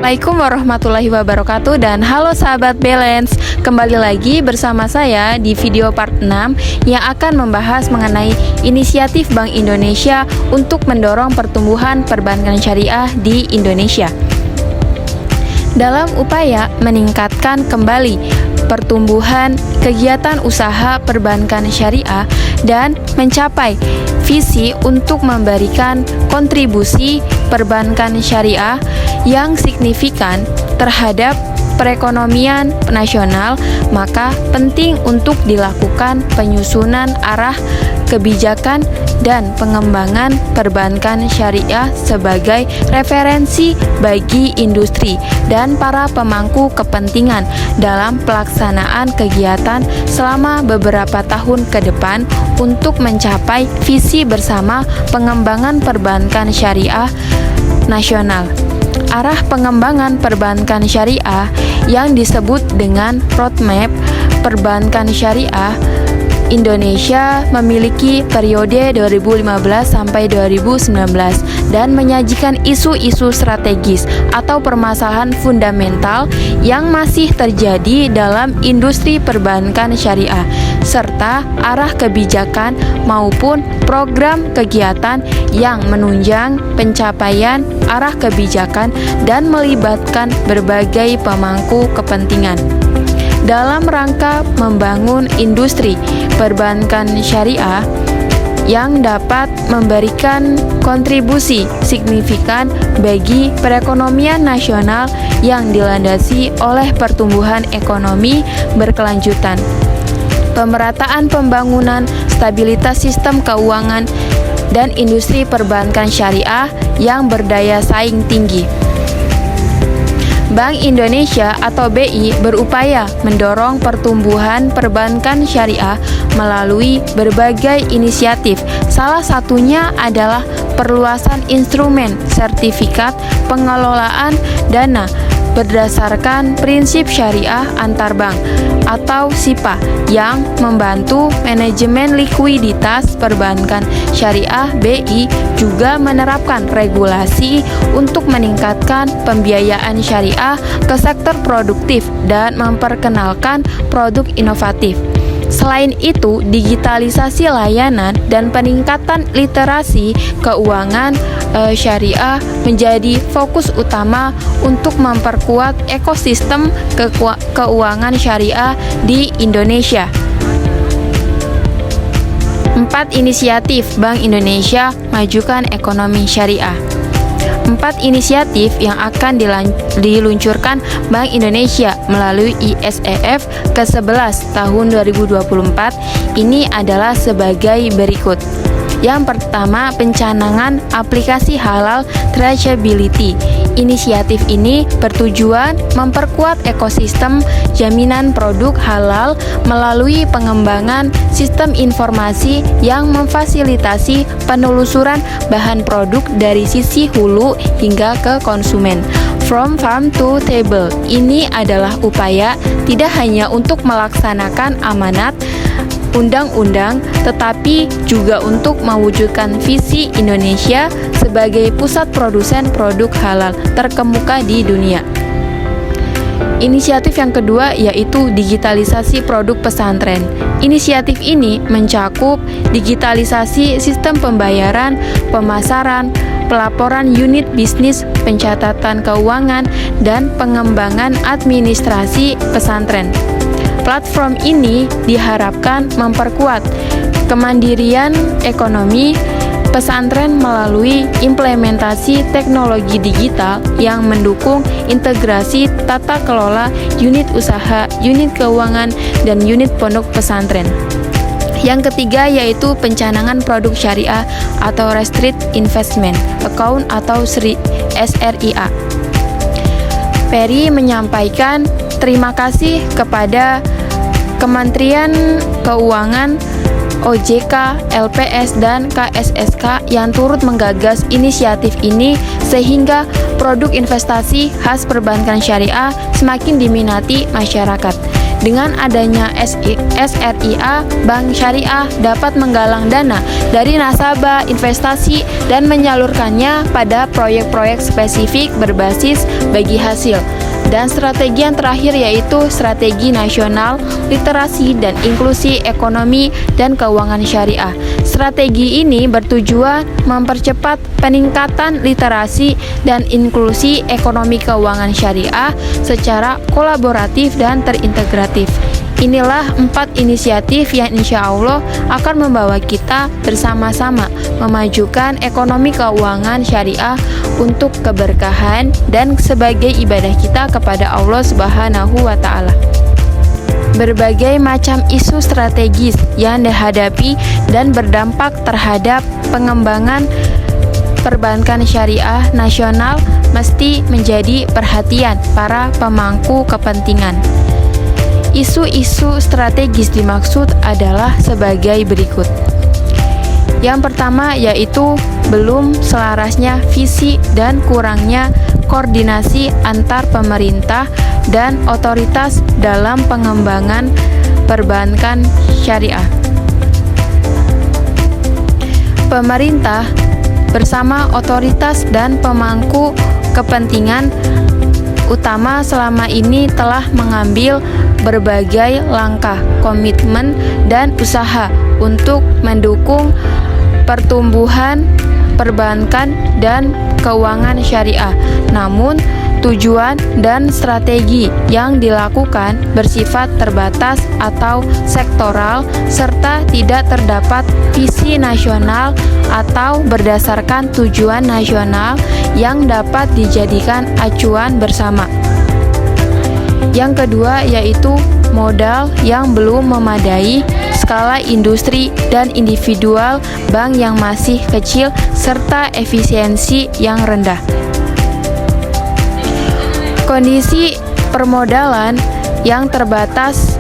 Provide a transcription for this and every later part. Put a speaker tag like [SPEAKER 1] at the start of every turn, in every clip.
[SPEAKER 1] Assalamualaikum warahmatullahi wabarakatuh dan halo sahabat Balance. Kembali lagi bersama saya di video part 6 yang akan membahas mengenai inisiatif Bank Indonesia untuk mendorong pertumbuhan perbankan syariah di Indonesia. Dalam upaya meningkatkan kembali pertumbuhan kegiatan usaha perbankan syariah dan mencapai visi untuk memberikan kontribusi perbankan syariah yang signifikan terhadap perekonomian nasional, maka penting untuk dilakukan penyusunan arah kebijakan dan pengembangan perbankan syariah sebagai referensi bagi industri dan para pemangku kepentingan dalam pelaksanaan kegiatan selama beberapa tahun ke depan untuk mencapai visi bersama pengembangan perbankan syariah nasional. Arah pengembangan perbankan syariah yang disebut dengan Roadmap Perbankan Syariah Indonesia memiliki periode 2015 sampai 2019 dan menyajikan isu-isu strategis atau permasalahan fundamental yang masih terjadi dalam industri perbankan syariah serta arah kebijakan maupun program kegiatan yang menunjang pencapaian arah kebijakan dan melibatkan berbagai pemangku kepentingan. Dalam rangka membangun industri perbankan syariah yang dapat memberikan kontribusi signifikan bagi perekonomian nasional yang dilandasi oleh pertumbuhan ekonomi berkelanjutan, pemerataan pembangunan stabilitas sistem keuangan, dan industri perbankan syariah yang berdaya saing tinggi. Bank Indonesia atau BI berupaya mendorong pertumbuhan perbankan syariah melalui berbagai inisiatif. Salah satunya adalah perluasan instrumen sertifikat pengelolaan dana berdasarkan prinsip syariah antar bank atau SIPA yang membantu manajemen likuiditas perbankan syariah. BI juga menerapkan regulasi untuk meningkatkan pembiayaan syariah ke sektor produktif dan memperkenalkan produk inovatif. Selain itu, digitalisasi layanan dan peningkatan literasi keuangan syariah menjadi fokus utama untuk memperkuat ekosistem keuangan syariah di Indonesia. 4 inisiatif Bank Indonesia majukan ekonomi syariah. 4 inisiatif yang akan diluncurkan Bank Indonesia melalui ISEF ke-11 tahun 2024 ini adalah sebagai berikut. Yang pertama, pencanangan aplikasi halal traceability. Inisiatif ini bertujuan memperkuat ekosistem jaminan produk halal melalui pengembangan sistem informasi yang memfasilitasi penelusuran bahan produk dari sisi hulu hingga ke konsumen. From farm to table. Ini adalah upaya tidak hanya untuk melaksanakan amanat undang-undang, tetapi juga untuk mewujudkan visi Indonesia sebagai pusat produsen produk halal terkemuka di dunia. Inisiatif yang kedua yaitu digitalisasi produk pesantren. Inisiatif ini mencakup digitalisasi sistem pembayaran, pemasaran, pelaporan unit bisnis, pencatatan keuangan, dan pengembangan administrasi pesantren. Platform ini diharapkan memperkuat kemandirian ekonomi pesantren melalui implementasi teknologi digital yang mendukung integrasi tata kelola unit usaha, unit keuangan, dan unit pondok pesantren. Yang ketiga yaitu pencanangan produk syariah atau Restricted Investment Account atau SRIA. Peri menyampaikan terima kasih kepada Kementerian Keuangan, OJK, LPS, dan KSSK yang turut menggagas inisiatif ini sehingga produk investasi khas perbankan syariah semakin diminati masyarakat. Dengan adanya SRIA, Bank Syariah dapat menggalang dana dari nasabah investasi dan menyalurkannya pada proyek-proyek spesifik berbasis bagi hasil. Dan strategi yang terakhir yaitu strategi nasional literasi dan inklusi ekonomi dan keuangan syariah. Strategi ini bertujuan mempercepat peningkatan literasi dan inklusi ekonomi keuangan syariah secara kolaboratif dan terintegratif. Inilah 4 inisiatif yang insya Allah akan membawa kita bersama-sama memajukan ekonomi keuangan syariah untuk keberkahan dan sebagai ibadah kita kepada Allah Subhanahu wa Ta'ala. Berbagai macam isu strategis yang dihadapi dan berdampak terhadap pengembangan perbankan syariah nasional mesti menjadi perhatian para pemangku kepentingan. Isu-isu strategis dimaksud adalah sebagai berikut. Yang pertama yaitu belum selarasnya visi dan kurangnya koordinasi antar pemerintah dan otoritas dalam pengembangan perbankan syariah. Pemerintah bersama otoritas dan pemangku kepentingan utama selama ini telah mengambil berbagai langkah, komitmen, dan usaha untuk mendukung pertumbuhan perbankan dan keuangan syariah. Namun, tujuan dan strategi yang dilakukan bersifat terbatas atau sektoral serta tidak terdapat visi nasional atau berdasarkan tujuan nasional yang dapat dijadikan acuan bersama. Yang kedua yaitu modal yang belum memadai, skala industri dan individual bank yang masih kecil, serta efisiensi yang rendah. Kondisi permodalan yang terbatas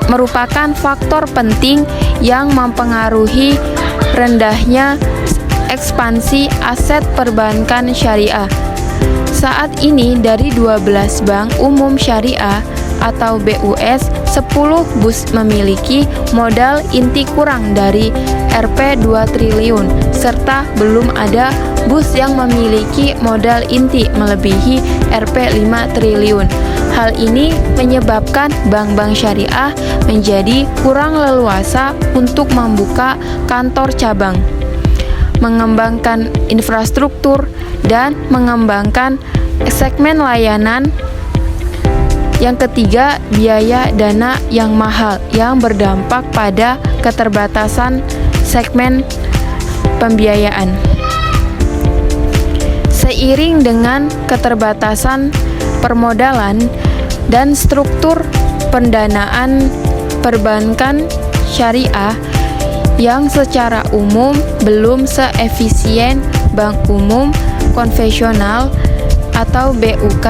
[SPEAKER 1] merupakan faktor penting yang mempengaruhi rendahnya ekspansi aset perbankan syariah. Saat ini dari 12 bank umum syariah atau BUS, 10 BUS memiliki modal inti kurang dari Rp 2 triliun, serta belum ada BUS yang memiliki modal inti melebihi Rp 5 triliun. Hal ini menyebabkan bank-bank syariah menjadi kurang leluasa untuk membuka kantor cabang, mengembangkan infrastruktur, dan mengembangkan segmen layanan. Yang ketiga, biaya dana yang mahal yang berdampak pada keterbatasan segmen pembiayaan. Seiring dengan keterbatasan permodalan dan struktur pendanaan perbankan syariah yang secara umum belum seefisien bank umum konvensional atau BUK,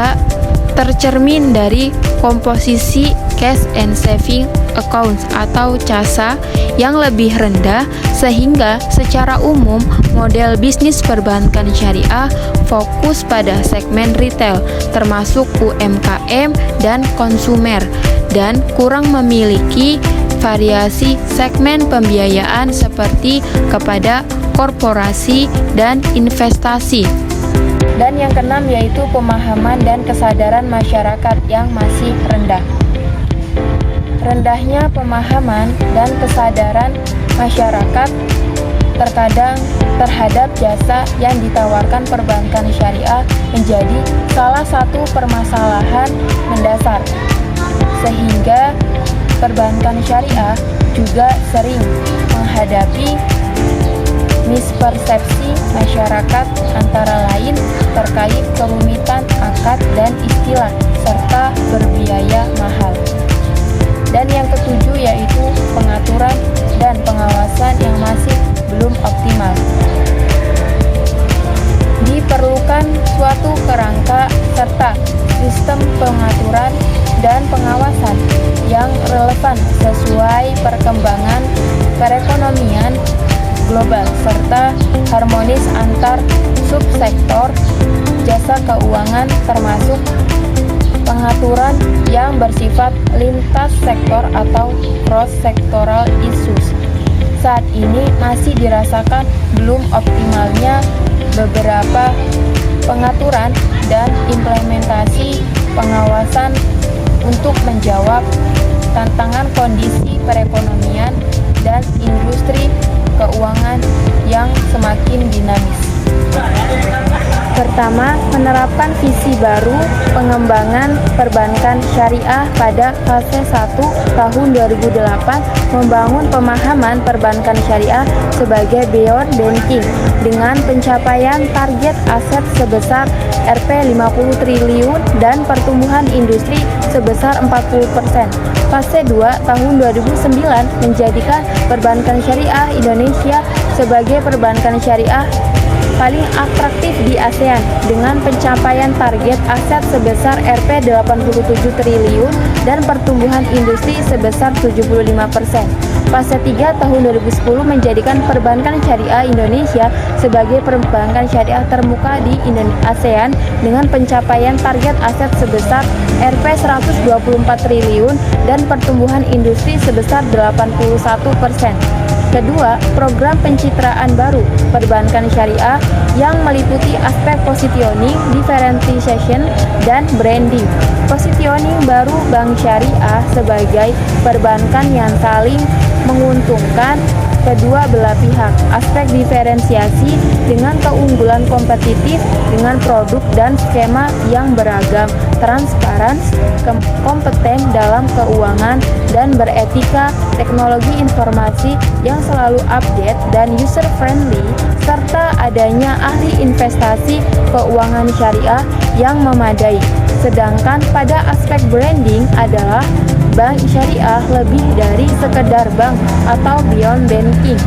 [SPEAKER 1] tercermin dari komposisi cash and saving accounts atau CASA yang lebih rendah, sehingga secara umum model bisnis perbankan syariah fokus pada segmen retail termasuk UMKM dan konsumer, dan kurang memiliki variasi segmen pembiayaan seperti kepada korporasi dan investasi. Dan yang keenam yaitu pemahaman dan kesadaran masyarakat yang masih rendah. Rendahnya pemahaman dan kesadaran masyarakat terkadang terhadap jasa yang ditawarkan perbankan syariah menjadi salah satu permasalahan mendasar, sehingga perbankan syariah juga sering menghadapi mispersepsi masyarakat antara lain terkait kerumitan akad dan istilah serta berbiaya mahal. Dan yang ketujuh yaitu pengaturan dan pengawasan yang masih belum optimal. Diperlukan suatu kerangka serta sistem pengaturan dan pengawasan yang relevan sesuai perkembangan perekonomian global serta harmonis antar subsektor jasa keuangan termasuk pengaturan yang bersifat lintas sektor atau cross-sectoral issues. Saat ini masih dirasakan belum optimalnya beberapa pengaturan dan implementasi pengawasan untuk menjawab tantangan kondisi perekonomian dan industri keuangan yang semakin dinamis. Pertama, menerapkan visi baru pengembangan perbankan syariah pada fase 1 tahun 2008, membangun pemahaman perbankan syariah sebagai beyond banking dengan pencapaian target aset sebesar Rp 50 triliun dan pertumbuhan industri sebesar 40%. Fase 2 tahun 2009 menjadikan perbankan syariah Indonesia sebagai perbankan syariah paling atraktif di ASEAN dengan pencapaian target aset sebesar Rp 87 triliun dan pertumbuhan industri sebesar 75%. Fase 3 tahun 2010 menjadikan perbankan syariah Indonesia sebagai perbankan syariah termuka di ASEAN dengan pencapaian target aset sebesar Rp 124 triliun dan pertumbuhan industri sebesar 81%. Kedua, program pencitraan baru perbankan syariah yang meliputi aspek positioning, differentiation, dan branding. Positioning baru bank syariah sebagai perbankan yang saling menguntungkan kedua belah pihak. Aspek diferensiasi dengan keunggulan kompetitif dengan produk dan skema yang beragam, transparan, kompeten dalam keuangan, dan beretika, teknologi informasi yang selalu update dan user friendly, serta adanya ahli investasi keuangan syariah yang memadai. Sedangkan pada aspek branding adalah bank syariah lebih dari sekedar bank atau beyond banking.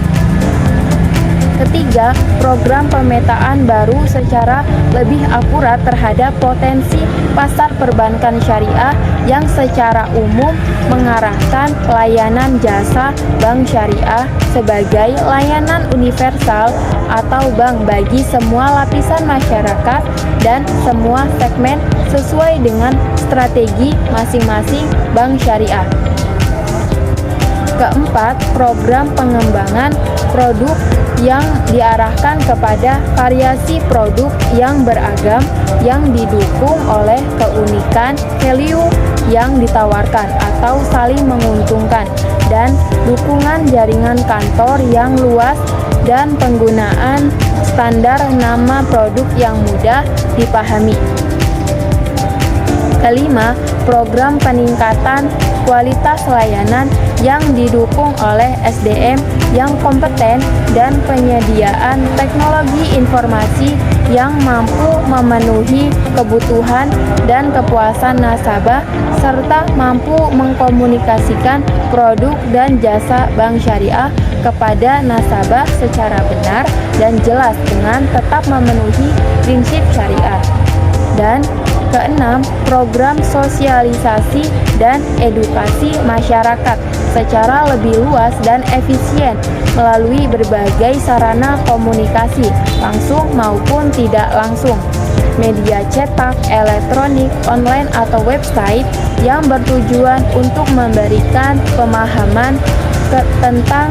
[SPEAKER 1] Ketiga, program pemetaan baru secara lebih akurat terhadap potensi pasar perbankan syariah yang secara umum mengarahkan layanan jasa bank syariah sebagai layanan universal atau bank bagi semua lapisan masyarakat dan semua segmen sesuai dengan strategi masing-masing bank syariah. Keempat, program pengembangan produk yang diarahkan kepada variasi produk yang beragam yang didukung oleh keunikan value yang ditawarkan atau saling menguntungkan, dan dukungan jaringan kantor yang luas dan penggunaan standar nama produk yang mudah dipahami. Kelima, program peningkatan kualitas layanan yang didukung oleh SDM yang kompeten dan penyediaan teknologi informasi yang mampu memenuhi kebutuhan dan kepuasan nasabah serta mampu mengkomunikasikan produk dan jasa bank syariah kepada nasabah secara benar dan jelas dengan tetap memenuhi prinsip syariah. Dan keenam, program sosialisasi dan edukasi masyarakat secara lebih luas dan efisien melalui berbagai sarana komunikasi, langsung maupun tidak langsung, media cetak, elektronik, online atau website yang bertujuan untuk memberikan pemahaman tentang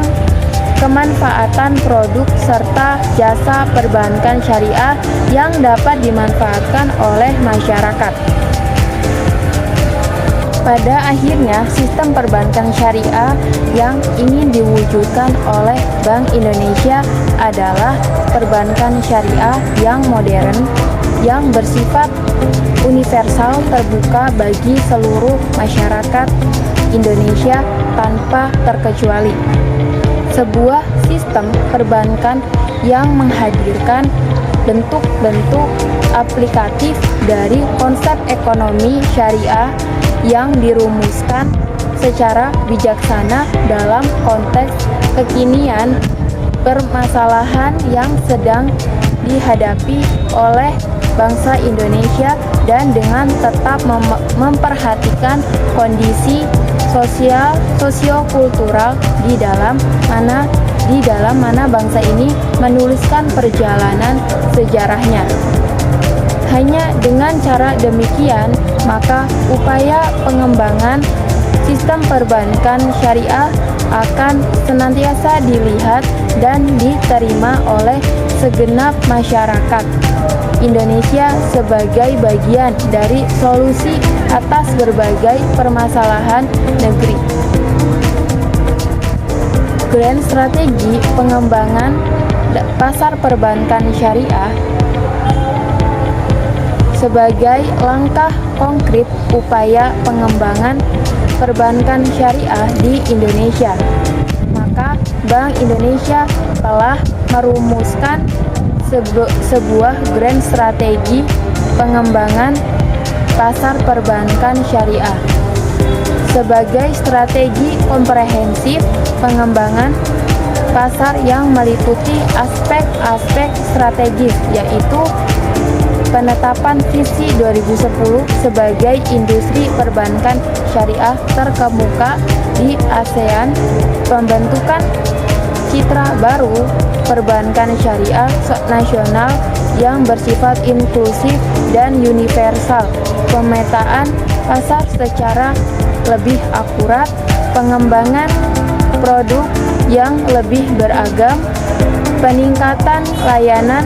[SPEAKER 1] kemanfaatan produk serta jasa perbankan syariah yang dapat dimanfaatkan oleh masyarakat. Pada akhirnya, sistem perbankan syariah yang ingin diwujudkan oleh Bank Indonesia adalah perbankan syariah yang modern, yang bersifat universal, terbuka bagi seluruh masyarakat Indonesia tanpa terkecuali. Sebuah sistem perbankan yang menghadirkan bentuk-bentuk aplikatif dari konsep ekonomi syariah yang dirumuskan secara bijaksana dalam konteks kekinian permasalahan yang sedang dihadapi oleh bangsa Indonesia dan dengan tetap memperhatikan kondisi sosiokultural di dalam mana bangsa ini menuliskan perjalanan sejarahnya. Hanya dengan cara demikian, maka upaya pengembangan sistem perbankan syariah akan senantiasa dilihat dan diterima oleh segenap masyarakat Indonesia sebagai bagian dari solusi atas berbagai permasalahan negeri. Grand Strategi Pengembangan Pasar Perbankan Syariah sebagai langkah konkret upaya pengembangan perbankan syariah di Indonesia. Maka Bank Indonesia telah merumuskan sebuah grand strategi pengembangan pasar perbankan syariah sebagai strategi komprehensif pengembangan pasar yang meliputi aspek-aspek strategis, yaitu penetapan visi 2010 sebagai industri perbankan syariah terkemuka di ASEAN, pembentukan citra baru perbankan syariah nasional yang bersifat inklusif dan universal, pemetaan pasar secara lebih akurat, pengembangan produk yang lebih beragam, peningkatan layanan,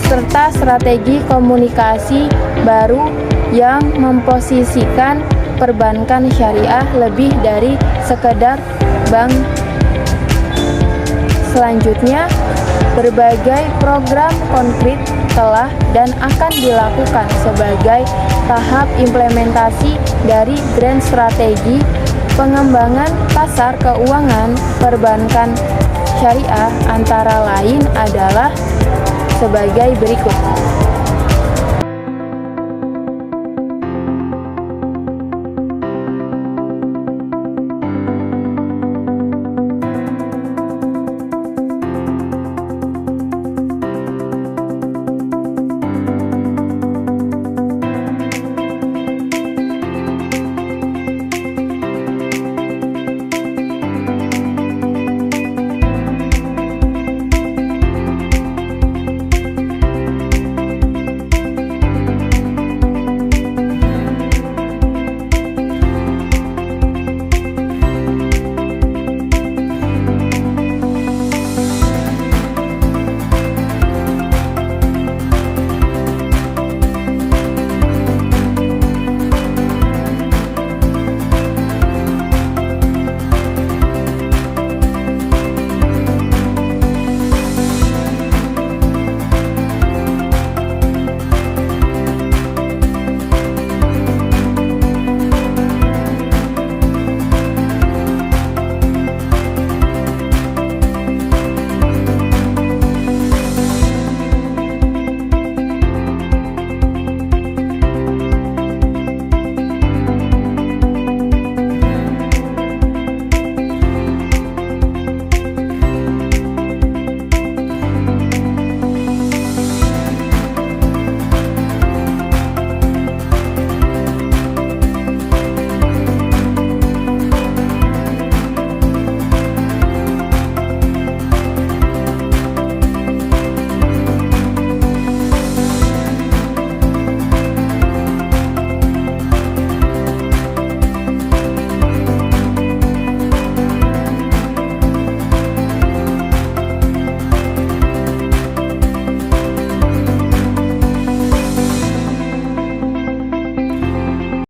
[SPEAKER 1] serta strategi komunikasi baru yang memposisikan perbankan syariah lebih dari sekedar bank. Selanjutnya, berbagai program konkret telah dan akan dilakukan sebagai tahap implementasi dari grand strategi pengembangan pasar keuangan perbankan syariah, antara lain adalah sebagai berikut.